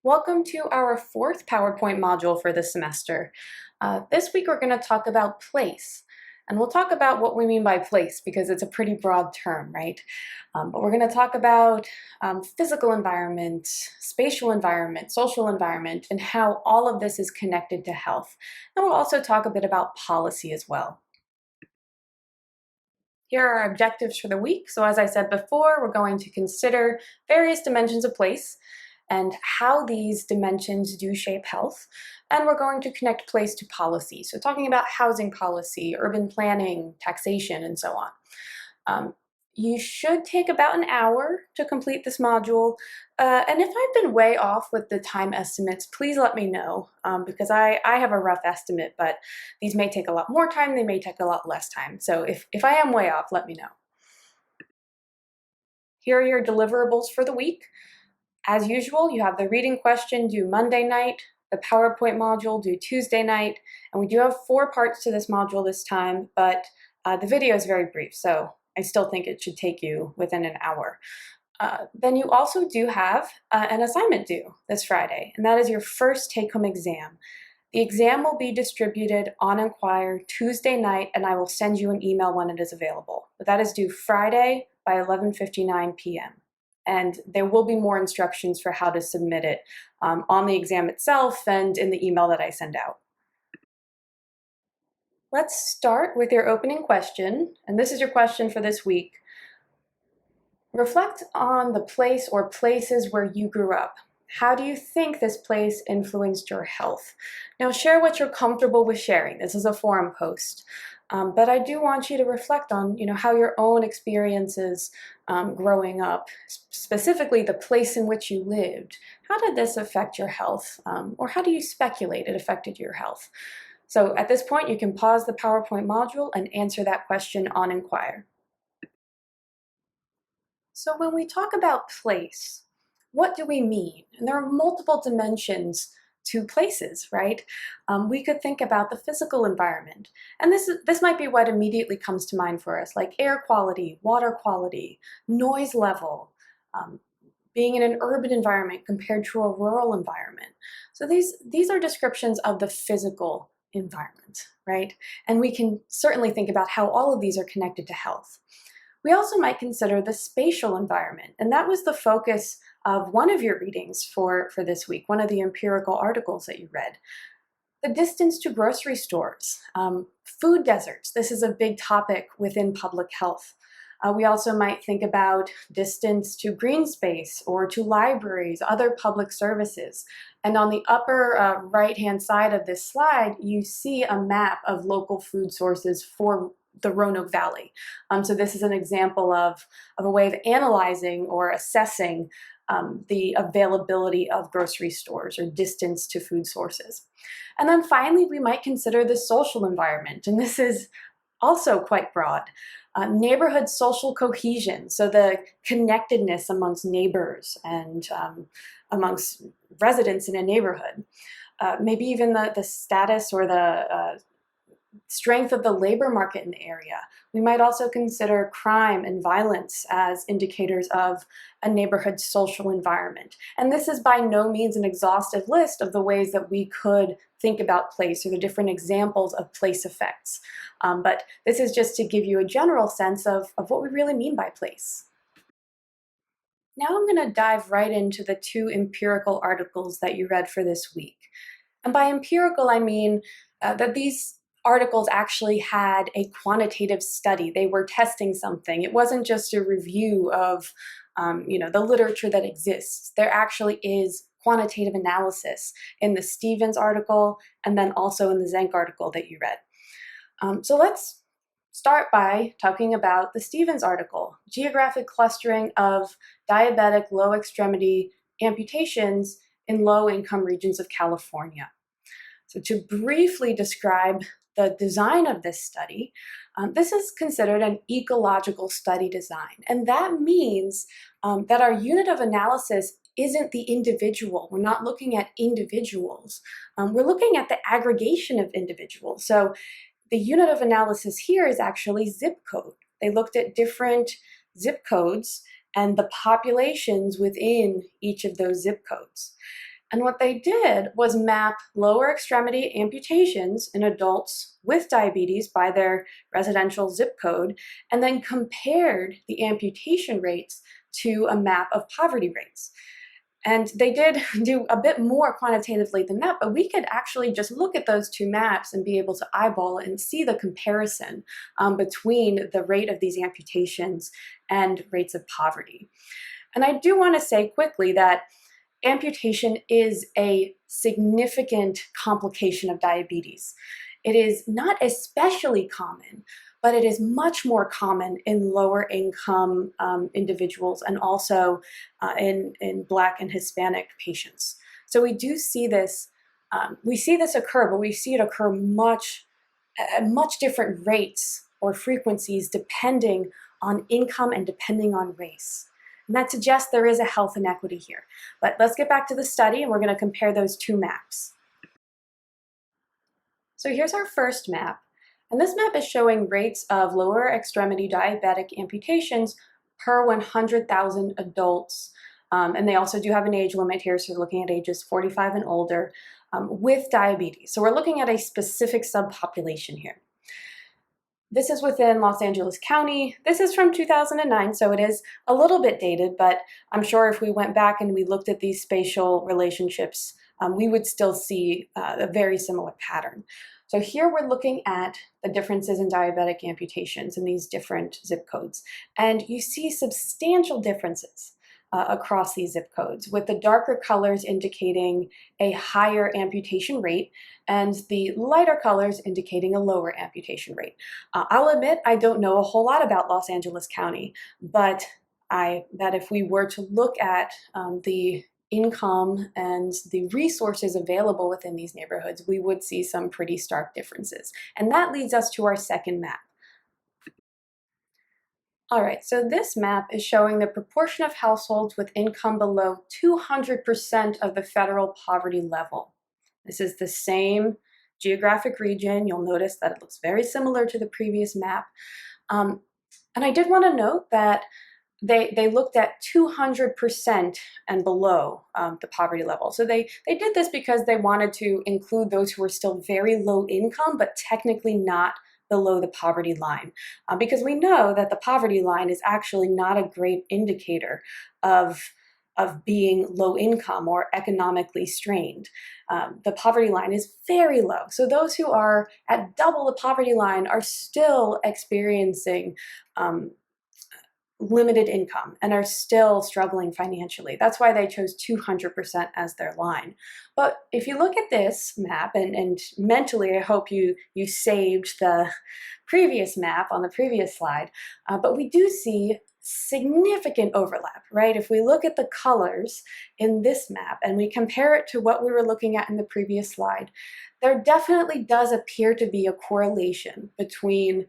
Welcome to our fourth PowerPoint module for this semester. This week we're going to talk about place. And we'll talk about what we mean by place because it's a pretty broad term, right? But we're going to talk about physical environment, spatial environment, social environment, and how all of this is connected to health. And we'll also talk a bit about policy as well. Here are our objectives for the week. So as I said before, we're going to consider various dimensions of place and how these dimensions do shape health. And we're going to connect place to policy. So talking about housing policy, urban planning, taxation, and so on. You should take about an hour to complete this module. And if I've been way off with the time estimates, please let me know because I have a rough estimate, but these may take a lot more time, they may take a lot less time. So if I am way off, let me know. Here are your deliverables for the week. As usual, you have the reading question due Monday night, the PowerPoint module due Tuesday night, and we do have 4 parts to this module this time, but the video is very brief, so I still think it should take you within an hour. Then you also do have an assignment due this Friday, and that is your first take-home exam. The exam will be distributed on Enquire Tuesday night, and I will send you an email when it is available. But that is due Friday by 11:59 p.m. And there will be more instructions for how to submit it on the exam itself and in the email that I send out. Let's start with your opening question, and this is your question for this week. Reflect on the place or places where you grew up. How do you think this place influenced your health? Now share what you're comfortable with sharing. This is a forum post. But I do want you to reflect on, how your own experiences growing up, specifically the place in which you lived, how did this affect your health? Or how do you speculate it affected your health? So at this point, you can pause the PowerPoint module and answer that question on Enquire. So when we talk about place, what do we mean? And there are multiple dimensions to places, right? We could think about the physical environment. And this might be what immediately comes to mind for us, like air quality, water quality, noise level, being in an urban environment compared to a rural environment. So these are descriptions of the physical environment, right? And we can certainly think about how all of these are connected to health. We also might consider the spatial environment, and that was the focus of one of your readings for this week, one of the empirical articles that you read. The distance to grocery stores, food deserts. This is a big topic within public health. We also might think about distance to green space or to libraries, other public services. And on the upper right-hand side of this slide, you see a map of local food sources for the Roanoke Valley. So this is an example of a way of analyzing or assessing the availability of grocery stores or distance to food sources. And then finally, we might consider the social environment, and this is also quite broad. Neighborhood social cohesion, so the connectedness amongst neighbors and amongst residents in a neighborhood. Maybe even the status or the strength of the labor market in the area. We might also consider crime and violence as indicators of a neighborhood's social environment. And this is by no means an exhaustive list of the ways that we could think about place or the different examples of place effects. But this is just to give you a general sense of what we really mean by place. Now I'm going to dive right into the 2 empirical articles that you read for this week. And by empirical, I mean that these articles actually had a quantitative study. They were testing something. It wasn't just a review of the literature that exists. There actually is quantitative analysis in the Stevens article and then also in the Zenk article that you read. So let's start by talking about the Stevens article, Geographic Clustering of Diabetic Low Extremity Amputations in Low-Income Regions of California. So to briefly describe the design of this study, this is considered an ecological study design. And that means that our unit of analysis isn't the individual. We're not looking at individuals. We're looking at the aggregation of individuals. So the unit of analysis here is actually zip code. They looked at different zip codes and the populations within each of those zip codes. And what they did was map lower extremity amputations in adults with diabetes by their residential zip code, and then compared the amputation rates to a map of poverty rates. And they did do a bit more quantitatively than that, but we could actually just look at those two maps and be able to eyeball and see the comparison between the rate of these amputations and rates of poverty. And I do want to say quickly that amputation is a significant complication of diabetes. It is not especially common, but it is much more common in lower income individuals and also in Black and Hispanic patients. So we do see this, occur, but we see it occur at much different rates or frequencies depending on income and depending on race. And that suggests there is a health inequity here. But let's get back to the study, and we're going to compare those two maps. So here's our first map. And this map is showing rates of lower extremity diabetic amputations per 100,000 adults. And they also do have an age limit here, so we're looking at ages 45 and older with diabetes. So we're looking at a specific subpopulation here. This is within Los Angeles County. This is from 2009, so it is a little bit dated, but I'm sure if we went back and we looked at these spatial relationships, we would still see a very similar pattern. So here we're looking at the differences in diabetic amputations in these different zip codes, and you see substantial differences across these zip codes, with the darker colors indicating a higher amputation rate and the lighter colors indicating a lower amputation rate. I'll admit I don't know a whole lot about Los Angeles County, but I bet if we were to look at the income and the resources available within these neighborhoods, we would see some pretty stark differences. And that leads us to our second map. All right, so this map is showing the proportion of households with income below 200% of the federal poverty level. This is the same geographic region. You'll notice that it looks very similar to the previous map. And I did want to note that they looked at 200% and below the poverty level. So they did this because they wanted to include those who were still very low income, but technically not below the poverty line, because we know that the poverty line is actually not a great indicator of being low income or economically strained. The poverty line is very low. So those who are at double the poverty line are still experiencing limited income and are still struggling financially. That's why they chose 200% as their line. But if you look at this map, and mentally I hope you saved the previous map on the previous slide, but we do see significant overlap, right? If we look at the colors in this map and we compare it to what we were looking at in the previous slide, there definitely does appear to be a correlation between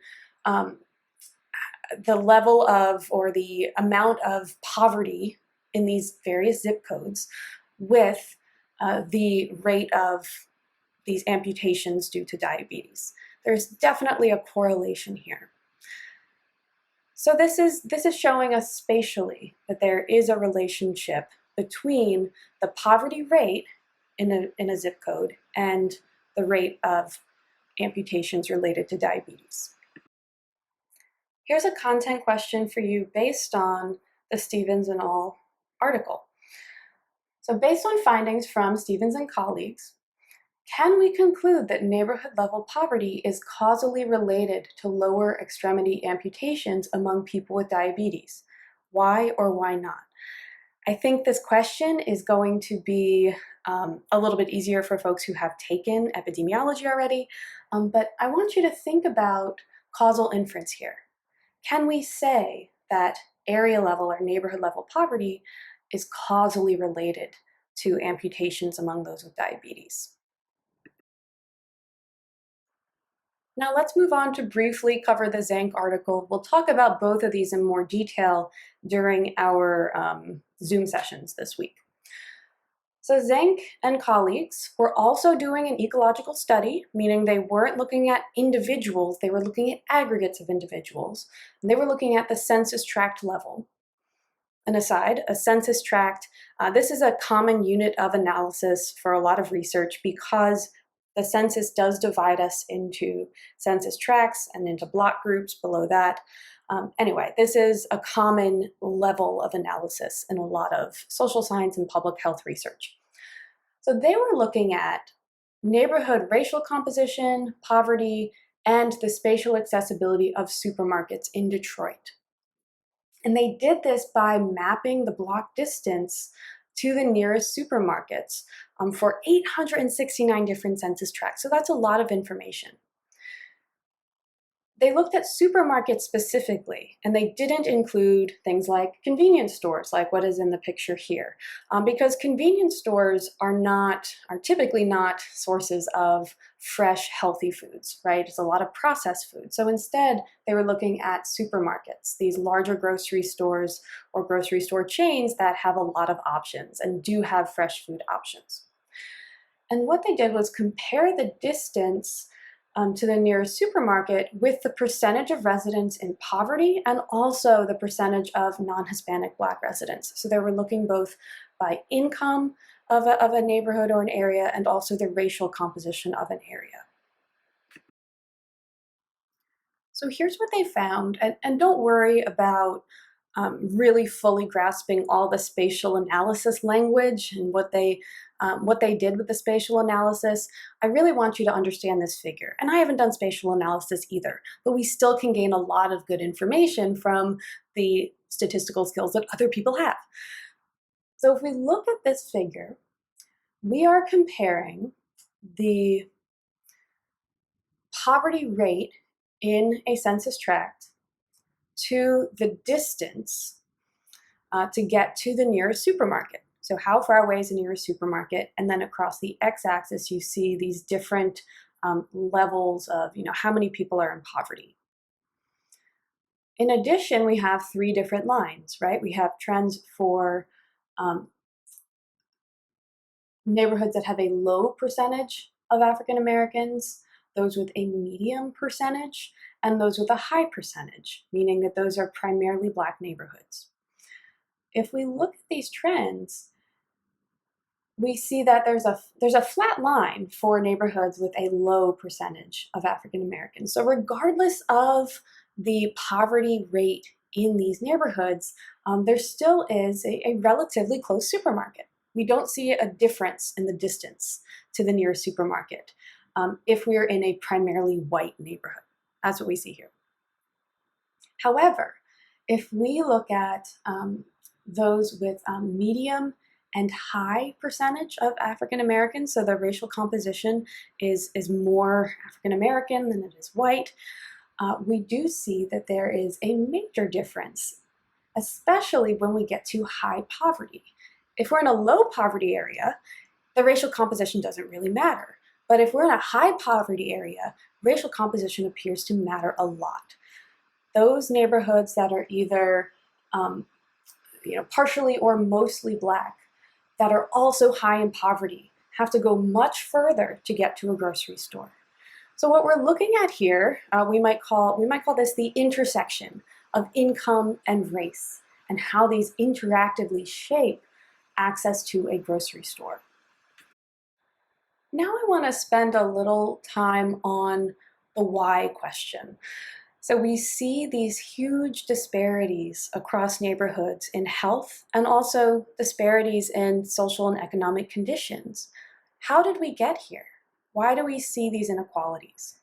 the level of, or the amount of poverty in these various zip codes with the rate of these amputations due to diabetes. There's definitely a correlation here. So this is showing us spatially that there is a relationship between the poverty rate in a zip code and the rate of amputations related to diabetes. Here's a content question for you based on the Stevens et al. Article. So based on findings from Stevens and colleagues, can we conclude that neighborhood level poverty is causally related to lower extremity amputations among people with diabetes? Why or why not? I think this question is going to be a little bit easier for folks who have taken epidemiology already, but I want you to think about causal inference here. Can we say that area level or neighborhood level poverty is causally related to amputations among those with diabetes? Now let's move on to briefly cover the Zank article. We'll talk about both of these in more detail during our Zoom sessions this week. So Zank and colleagues were also doing an ecological study, meaning they weren't looking at individuals, they were looking at aggregates of individuals, and they were looking at the census tract level. an aside, a census tract, this is a common unit of analysis for a lot of research because the census does divide us into census tracts and into block groups below that. Anyway, this is a common level of analysis in a lot of social science and public health research. So they were looking at neighborhood racial composition, poverty, and the spatial accessibility of supermarkets in Detroit. And they did this by mapping the block distance to the nearest supermarkets for 869 different census tracts. So that's a lot of information. They looked at supermarkets specifically, and they didn't include things like convenience stores, like what is in the picture here, because convenience stores are typically not sources of fresh, healthy foods, right? It's a lot of processed food. So instead, they were looking at supermarkets, these larger grocery stores or grocery store chains that have a lot of options and do have fresh food options. And what they did was compare the distance to the nearest supermarket with the percentage of residents in poverty and also the percentage of non-Hispanic Black residents. So they were looking both by income of a neighborhood or an area and also the racial composition of an area. So here's what they found, and don't worry about really fully grasping all the spatial analysis language and what they did with the spatial analysis. I really want you to understand this figure. And I haven't done spatial analysis either, but we still can gain a lot of good information from the statistical skills that other people have. So if we look at this figure, we are comparing the poverty rate in a census tract to the distance to get to the nearest supermarket. So how far away is the nearest supermarket? And then across the x-axis, you see these different levels of how many people are in poverty. In addition, we have three different lines, right? We have trends for neighborhoods that have a low percentage of African Americans, those with a medium percentage, and those with a high percentage, meaning that those are primarily Black neighborhoods. If we look at these trends, we see that there's a flat line for neighborhoods with a low percentage of African Americans. So regardless of the poverty rate in these neighborhoods, there still is a relatively close supermarket. We don't see a difference in the distance to the nearest supermarket if we're in a primarily white neighborhood. That's what we see here. However, if we look at those with medium and high percentage of African Americans, so the racial composition is more African American than it is white, we do see that there is a major difference, especially when we get to high poverty. If we're in a low poverty area, the racial composition doesn't really matter. But if we're in a high poverty area, racial composition appears to matter a lot. Those neighborhoods that are either partially or mostly Black, that are also high in poverty, have to go much further to get to a grocery store. So what we're looking at here, we might call this the intersection of income and race, and how these interactively shape access to a grocery store. Now I want to spend a little time on the why question. So we see these huge disparities across neighborhoods in health and also disparities in social and economic conditions. How did we get here? Why do we see these inequalities?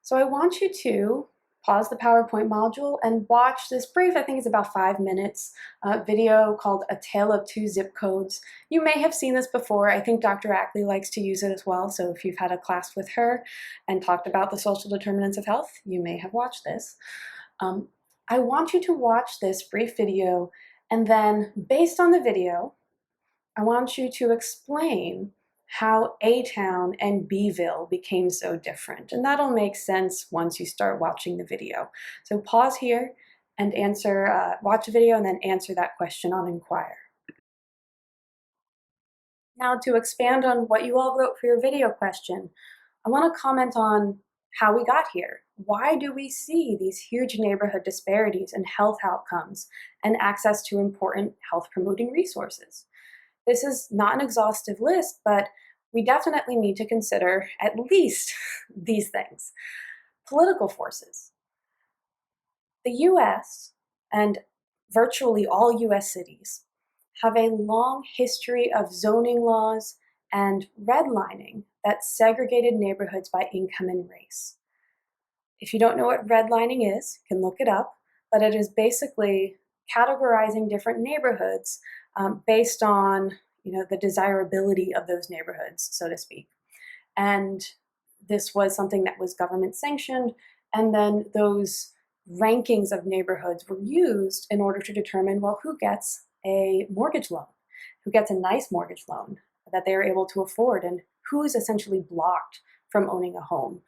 So I want you to pause the PowerPoint module and watch this brief, I think it's about 5 minutes, video called A Tale of Two Zip Codes. You may have seen this before. I think Dr. Ackley likes to use it as well. So if you've had a class with her and talked about the social determinants of health, you may have watched this. I want you to watch this brief video, and then based on the video, I want you to explain how A-Town and B-Ville became so different. And that'll make sense once you start watching the video. So pause here and watch the video and then answer that question on Inquire. Now to expand on what you all wrote for your video question, I want to comment on how we got here. Why do we see these huge neighborhood disparities in health outcomes and access to important health promoting resources? This is not an exhaustive list, but we definitely need to consider at least these things. Political forces. The US and virtually all US cities have a long history of zoning laws and redlining that segregated neighborhoods by income and race. If you don't know what redlining is, you can look it up, but it is basically categorizing different neighborhoods based on the desirability of those neighborhoods, so to speak. And this was something that was government sanctioned, and then those rankings of neighborhoods were used in order to determine, well, who gets a mortgage loan, who gets a nice mortgage loan that they are able to afford, and who is essentially blocked from owning a home.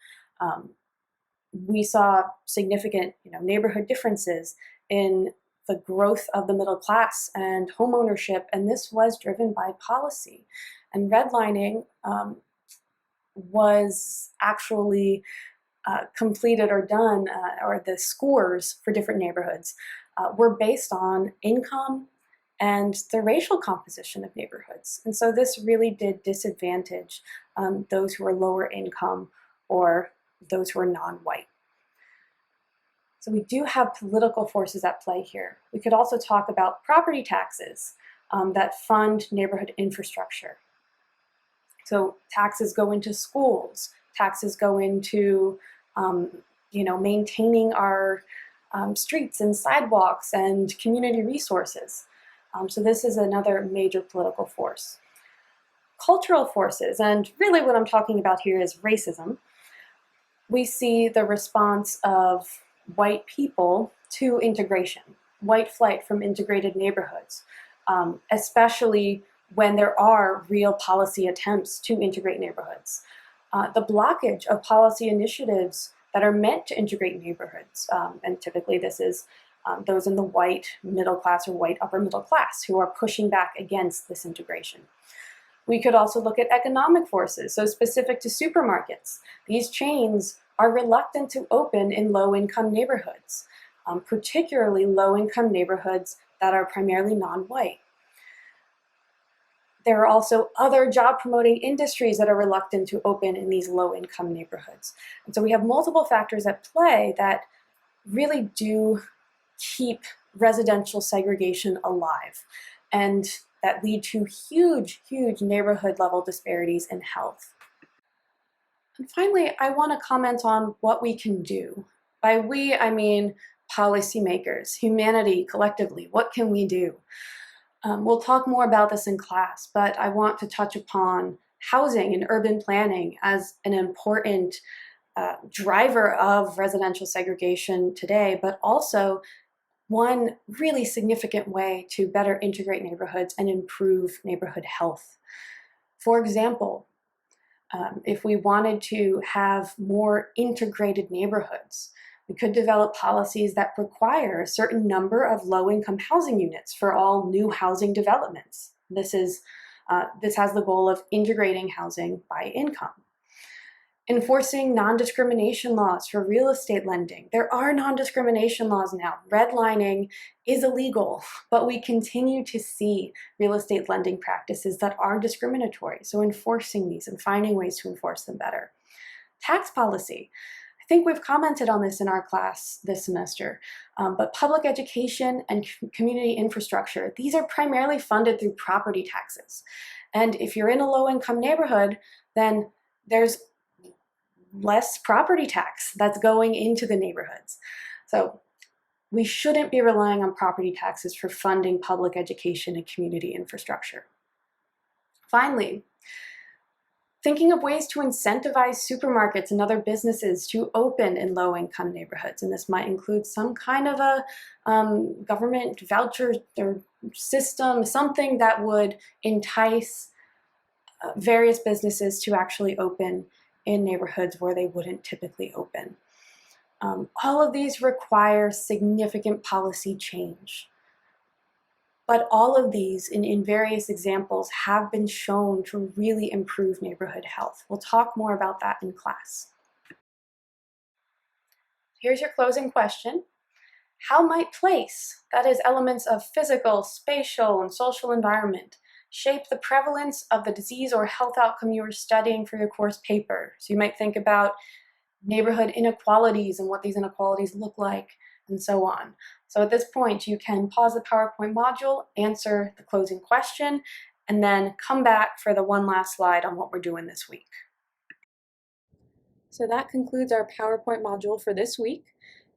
We saw significant neighborhood differences in the growth of the middle class and homeownership, and this was driven by policy. And redlining was actually completed or done, or the scores for different neighborhoods were based on income and the racial composition of neighborhoods. And so this really did disadvantage those who are lower income or those who are non-white. So we do have political forces at play here. We could also talk about property taxes that fund neighborhood infrastructure. So taxes go into schools, taxes go into maintaining our streets and sidewalks and community resources. So this is another major political force. Cultural forces, and really what I'm talking about here is racism. We see the response of white people to integration, white flight from integrated neighborhoods, especially when there are real policy attempts to integrate neighborhoods. The blockage of policy initiatives that are meant to integrate neighborhoods, and typically this is those in the white middle class or white upper middle class who are pushing back against this integration. We could also look at economic forces, so specific to supermarkets. These chains are reluctant to open in low-income neighborhoods, particularly low-income neighborhoods that are primarily non-white. There are also other job-promoting industries that are reluctant to open in these low-income neighborhoods. And so we have multiple factors at play that really do keep residential segregation alive and that lead to huge, huge neighborhood-level disparities in health. And finally, I want to comment on what we can do. By we, I mean policymakers, humanity collectively. What can we do? We'll talk more about this in class, but I want to touch upon housing and urban planning as an important driver of residential segregation today, but also one really significant way to better integrate neighborhoods and improve neighborhood health. For example, if we wanted to have more integrated neighborhoods, we could develop policies that require a certain number of low-income housing units for all new housing developments. This has the goal of integrating housing by income. Enforcing non-discrimination laws for real estate lending. There are non-discrimination laws now. Redlining is illegal, but we continue to see real estate lending practices that are discriminatory. So enforcing these and finding ways to enforce them better. Tax policy. I think we've commented on this in our class this semester, but public education and community infrastructure, these are primarily funded through property taxes. And if you're in a low-income neighborhood, then there's less property tax that's going into the neighborhoods. So we shouldn't be relying on property taxes for funding public education and community infrastructure. Finally, thinking of ways to incentivize supermarkets and other businesses to open in low-income neighborhoods. And this might include some kind of a government voucher or system, something that would entice various businesses to actually open in neighborhoods where they wouldn't typically open. All of these require significant policy change. But all of these, in various examples, have been shown to really improve neighborhood health. We'll talk more about that in class. Here's your closing question. How might place, that is elements of physical, spatial, and social environment, shape the prevalence of the disease or health outcome you are studying for your course paper? So you might think about neighborhood inequalities and what these inequalities look like, and so on. So at this point, you can pause the PowerPoint module, answer the closing question, and then come back for the one last slide on what we're doing this week. So that concludes our PowerPoint module for this week.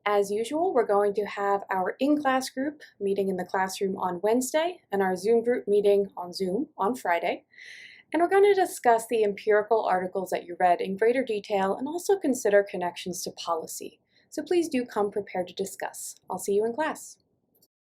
As usual, we're going to have our in-class group meeting in the classroom on Wednesday and our Zoom group meeting on Zoom on Friday. And we're going to discuss the empirical articles that you read in greater detail and also consider connections to policy. So please do come prepared to discuss. I'll see you in class.